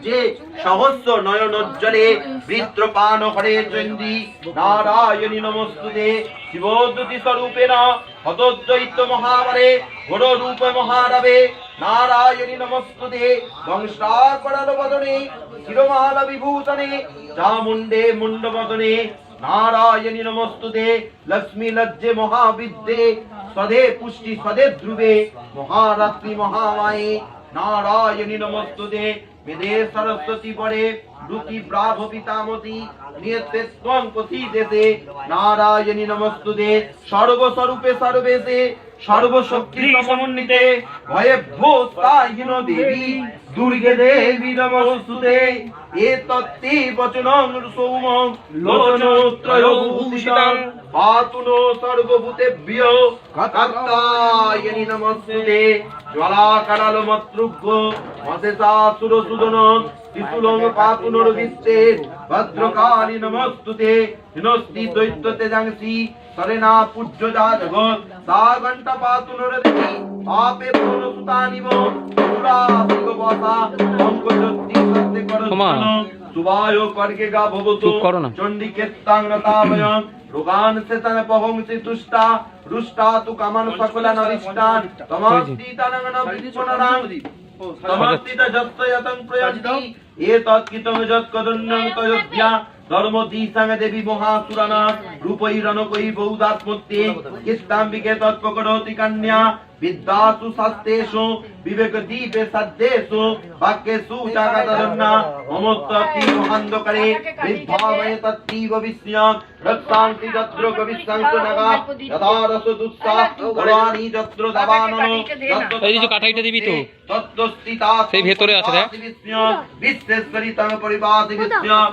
যে সহস্র নয়নোজ্জ্বলে বৃত্রপান হরে চন্ডী নারায়ণী নমস্তুতে শিবোদ্যুতি স্বরূপেণ হতদ্বৈত মহাবরে ঘোর রূপ মহারবে নারায়ণী নমস্তুতে বংশাকরাল বদনে শিরোমালা বিভূষণে চামুণ্ডে মুণ্ডবদনে নারায়ণী নমস্তুতে লক্ষ্মী লজ্জে মহাবিদ্যে সদে পুষ্টি সদে ধ্রুবে মহারাত্রি মহামায়ে নারায়ণী নমস্তুতে বেদে সরস্বতী পরে দুতি ব্রাভ পিতামতি নিয়তে ত্বং পথি দেশে নারায়ণী নমস্তুতে সর্বস্বরূপে সর্বেশে সর্বশক্তি সমন্বিতে ভয়ভূতাহীন দেবী দুর্গে দেবী নমস্তুতে এতত্তে বচনং সৌমং লোচনোত্রয়োভূষিতং পাতুনো সর্বভূতেভ্যো কাত্তায়নি নমস্তুতে জ্বালাকারাল মতৃগ্য মশেষাসুরসুদনং ত্রিশূলং পাতুনোর বিস্তে ভদ্রকালী নমস্তুতে হিনস্তি দৈত্য তেজাংসি সরেনা পূজ্য যা জগৎ সা ঘণ্টা পাতুনোর দেবী আপে পুনসুতানিব পুরা শিববাসা অঙ্কজ্যোতি সত্যে করস্তুন সুবায় কর্গে গা ভবতু চণ্ডিকেত্তাং রতাভয়ং রোগান সেতন পহংসি তুষ্টা রুষ্টা তু কামান সকলা নরিষ্টান তমাস্তি তনগণ বিষ্ণুরাং তমাস্তিত যত্তয়তং প্রয়ন্তি এতৎকিতং যৎকদন্যং তয়োধ্যা ধর্মদীসাং দেবী মহাসুরানা রূপৈরনকৈ বৌদাত্মত্যে কিষ্টাম্বিকে তৎপকরোতি কন্যা বিদ্যাসু শাস্ত্রেষু বিবেক দীপে সদ্দেষু বাক্যেষু জাগতদন্না মমত্বতি মহান্ধকারে বিদ্ভাবয়ে তত্তীব বিস্ময়ং রক্ষান্তি যত্র কবিসংসু নগা যথারস দুঃসা গরাণি যত্র দাবাননো এই যে কাঠাইটা দিবি তো তত্ত্বস্থিতা সেই ভেতরে আছে দেখ বিস্ময়ং বিশ্বেশ্বরী তং পরিবাসি বিস্ময়ং